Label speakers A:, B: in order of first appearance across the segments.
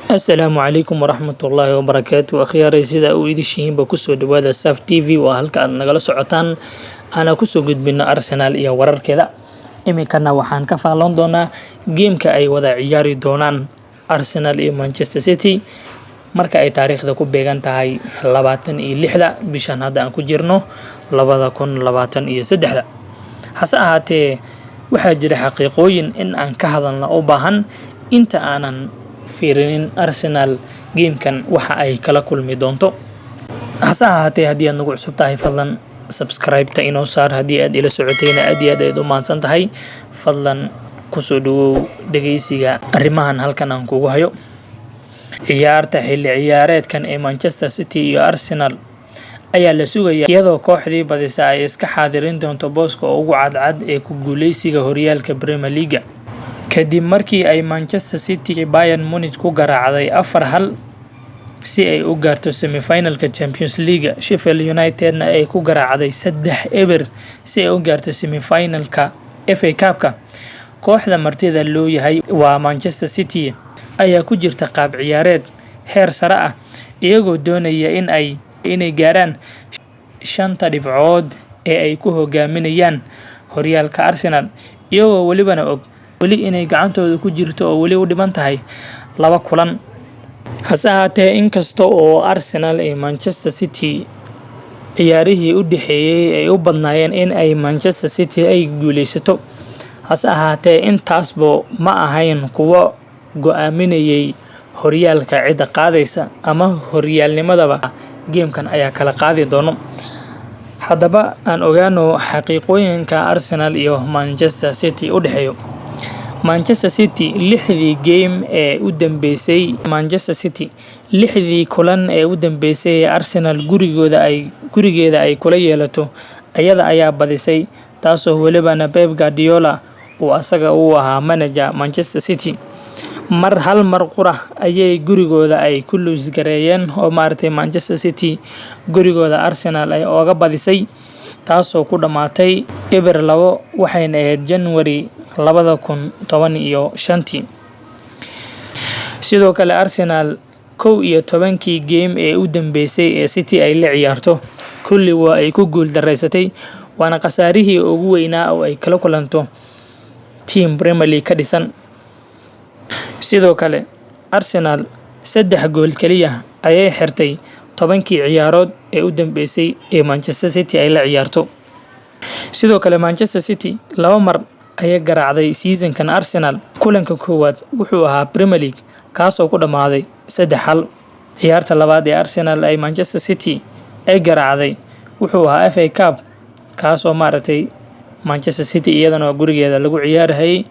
A: Asalaamu calaykum waraxmatullaahi wabarakaatu akhyaarey sida uu idishiinba kusoo dhawaada Saf TV waa halka aad nagala socotaan ana kusoo gudbino Arsenal iyo wararkeeda iminkana waxaan ka faalan doonaa geemka ay wada ciyaari doonaan Arsenal iyo Manchester City marka ay taariikhda ku beegan tahay 26 bishan hadda aan ku jirno 2023 hase ahaatee waxaa jira xaqiiqooyin in aan ka hadalno u baahan inta aanan fiirinin Arsenal geemkan waxa ay kala kulmi doonto hase ahaatee haddii aad nagu cusub tahay fadlan subscribe ta inoo saar haddii aad ila socotayna aad iyo aad ayaad u mahadsan tahay fadlan kusoo dhawow dhegeysiga arrimahan halkan aan kugu hayo ciyaarta xilli ciyaareedkan ee Manchester City iyo Arsenal ayaa la sugayaa iyadoo kooxdii badisa ay iska xaadirin doonto booska ugu cadcad ee ku guuleysiga horyaalka Premier League kadib markii ay Manchester City Bayern Munich ku garaacday 4-1 si ay u gaarto semi-finalka Champions League Sheffield United ay ku garaacday 3-0 si ay u gaarto semi-finalka FA Cup-ka kooxda martida loo yahay waa Manchester City ayaa ku jirta qaab ciyaareed heer sare ah iyagoo doonaya inay gaaraan 5 dhibcood ee ay ku hogaaminayaan horyaalka Arsenal iyagoo walibana og wali inay gacantooda ku jirto oo wali u dhiman tahay 2 kulan hase ahaatee inkasta oo Arsenal iyo Manchester City ciyaarihii u dhaxeeyay ay u badnaayeen in ay Manchester City ay guuleysato hase ahaatee intaasba ma ahayn kuwa go'aaminayay horyaalka cid qaadaysa ama horyaalnimadaba geemkan ayaa kala qaadi doono haddaba aan ogaano xaqiiqooyinka Arsenal iyo Manchester City u dhaxeeyo Manchester City lixdii game ee u dambeysay Manchester City lixdii kulan ee u dambeysay Arsenal gurigeeda ay kula yeelato ayada ayaa badisay taasoo walibana Pep Guardiola oo asaga uu ahaa manager Manchester City hal mar qura ayay gurigooda ay ku luus gareeyeen oo maartay Manchester City gurigooda Arsenal ay ooga badisay taasoo ku dhamaatay 2 waxayna ahayd January 2015 sidoo kale Arsenal 11kii game ee u dambeysay ee City ay la ciyaarto kulli waa ay ku guul dareysatay waana qasaarihii ugu weynaa oo ay kala kulanto team Premier League ka dhisan sidoo kale Arsenal 3 gool kaliya ayay xirtay 10kii ciyaarood ee u dambeysay ee Manchester City ay la ciyaarto sidoo kale Manchester City 2 mar ayay garaacday seasonkan Arsenal kulanka koowaad wuxuu ahaa Premier League kaasoo ku dhamaaday 3-1 ciyaarta labaad ee Arsenal ay Manchester City ay garaacday wuxuu ahaa FA Cup kaasoo maartay Manchester City iyadana gurigeeda lagu ciyaarayay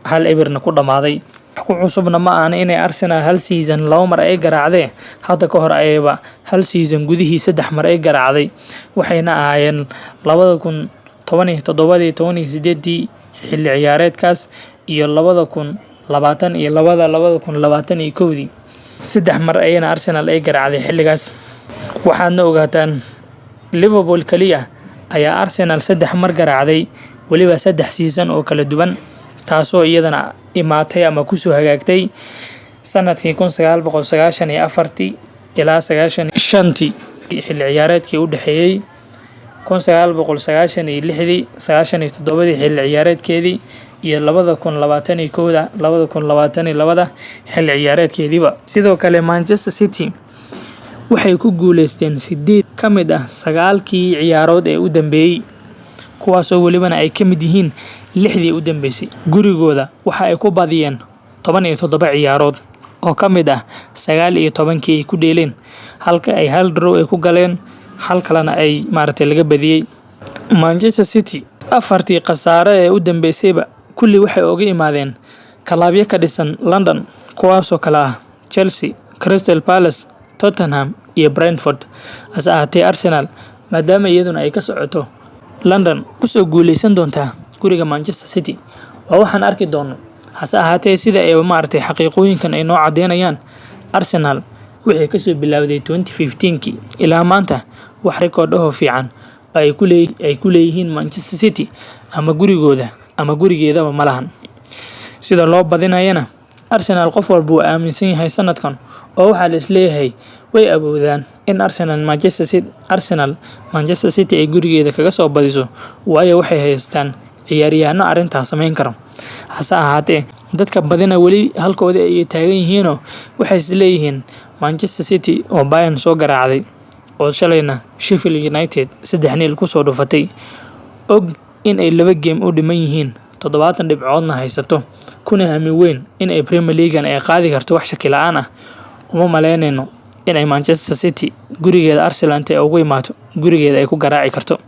A: 1-0 ku dhamaaday ku cusubna ma aan inay Arsenal hal season 2 mar ay garaacday hadda ka hor ayaba hal season gudihii 3 mar ay garaacday waxayna ahaayeen 2017-18 xilli ciyaareedkaas iyo 2020-2021 3 mar ayana Arsenal ay garaacday xilligaas waxaadna ogaataan Liverpool kaliya ayaa Arsenal 3 mar garaacday waliba 3 season oo kala duwan taasoo iyadana imaatay ama ku soo hagaagtay sanadkii 1994 ilaa 95 xilli ciyaareedkii u dhaxeeyay 1996-97 xilli ciyaareedkeedii iyo 2021-2022 xilli ciyaareedkeediiba sidoo kale Manchester City waxay ku guuleysteen 8 ka mid ah 9kii ciyaarood ee u dambeeyay kuwaasoo walibana ay ka mid yihiin 6dii u dambeysay gurigooda waxa ay ku badiyeen 17 ciyaarood oo ka mid ah 19kii ay ku dheeleen halka ay hal draw ay ku galeen hal kalena ay maartay laga badiyay Manchester City 4tii qasaare ee u dambeysayba kulli waxay uga imaadeen kalaabyo ka dhisan London kuwaasoo kala ah Chelsea, Crystal Palace, Tottenham iyo Brentford as ahaatee Arsenal maadaama iyaduna ay ka socoto London kusoo guuleysan doontaa guriga Manchester City waxaan arki doono hase ahaatee sida ay maartay xaqiiqooyinkan ay noo cadeynayaan Arsenal waxay ka soo bilowday 2015kii ilaa maanta wax record ah oo fiican ay ku leeyihiin Manchester City ama gurigooda ama gurigeedaba malahan sida loo badinayana Arsenal qof walba wuu aaminsan yahay sanadkan oo waxaa la isleeyahay way awoodaan in Manchester City ay gurigeeda kaga soo badiso, waayo waxay haystaan ciyaaryahanno arrintaas samayn kara. Hase ahaatee, dadka badina weli halkooda ay taagan yihiinoo waxay isleeyihiin Manchester City oo Bayern soo garaacday oo shalayna Sheffield United 3-0 ku soo dhufatay, og in ay 2 game u dhiman yihiin, 70 dhibcoodna haysato, kuna hami weyn in ay Premier League ay qaadi karto wax shaki la'aan ah. Uma maleynayno in ay Manchester City gurigeeda Arsenal ay ugu imaato gurigeeda ay ku garaaci karto.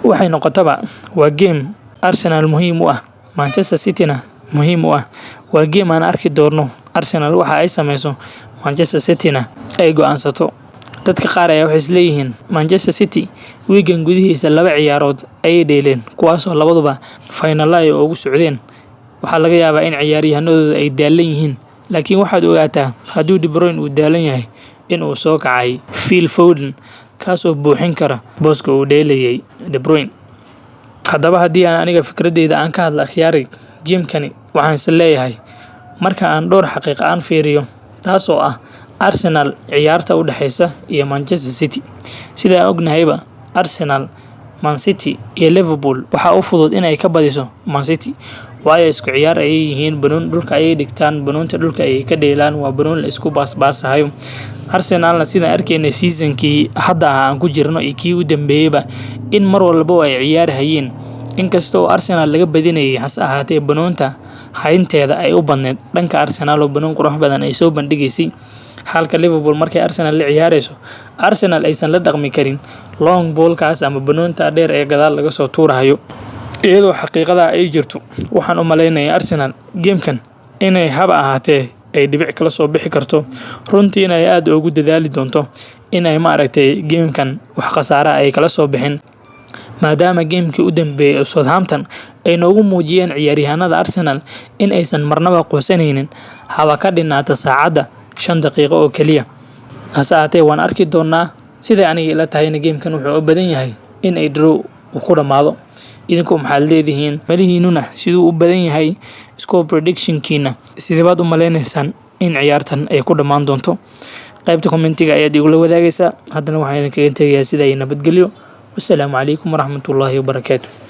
A: Waxay noqotaba waa game Arsenal muhiim u ah, Manchester City-na muhiim u ah. Waa game aan arki doonno Arsenal waxa ay sameyso, Manchester City-na ay go'aansato. Dadka qaar ayaa waxay isleeyihiin Manchester City weekend gudihiisa 2 ciyaarood ayay dheeleen, kuwaasoo labaduba final ay ugu socdeen. Waxaa laga yaabaa in ciyaaryahanadooda ay daalan yihiin, laakiin waxaad ogaataa hadduu De Bruyne uu daalan yahay in uu soo kacay Phil Foden, kaasoo buuxin kara booska uu dheelayay De Bruyne. Haddaba haddii aan aniga fikradeyda aan ka hadla akhyaarig game-kani, waxaan is leeyahay marka aan dhowr xaqiiqo aan fiiriyo, taasoo ah Arsenal ciyaarta u dhaxaysa iyo Manchester City. Sida aan ognahayba, Arsenal, Man City iyo Liverpool waxa u fudud in ay ka badiso Man City, waayo isku ciyaar ayay yihiin, banoon dhulka ayay dhigtaan, banoonta dhulka ayay ka dheelaan, waa banoon la isku baasbaasahayo. Arsenalna sidaan arkaynay season-kii hadda aan ku jirno iyo kii u dambeeyayba in mar walba ay ciyaar hayeen, inkastoo Arsenal laga badinayay, hase ahaatee banoonta haynteeda ay u badneed dhanka Arsenal oo banoon qurux badan ay soo bandhigaysay. Halka Liverpool markay Arsenal la ciyaarayso, Arsenal aysan la dhaqmi karin long ball-kaas ama banoonta dheer ee gadaal laga soo tuurayo. Iyadoo xaqiiqada ay jirto, waxaan u maleynayaa Arsenal game-kan inay haba ahaatee ay dhibic kala soo bixi karto, runtii inay aad ugu dadaali doonto in ay game-kan wax khasaara ay kala soo bixin, maadaama game-kii u dambeeyay Southampton ay noogu muujiyeen ciyaaryahanada Arsenal in aysan marnaba quusanaynin, haba ka dhinaata saacadda 5 daqiiqo oo kaliya. Hase ahaatee, waan arki doonaa. Sida aniga ila tahayna game-kan wuxuu u badan yahay in ay draw ku dhamaado. Idinku maxaad leedihiin? Malihiinuna siduu u badan yahay score prediction-kiina, sidee baad u maleynaysaan in ciyaartan ay ku dhamaan doonto? Qaybta commentiga ayaad igula wadaagaysaa. Haddana waxaan idinkaga tegayaa sida ay nabadgelyo. Wassalaamu calaykum waraxmatullaahi wabarakaatuh.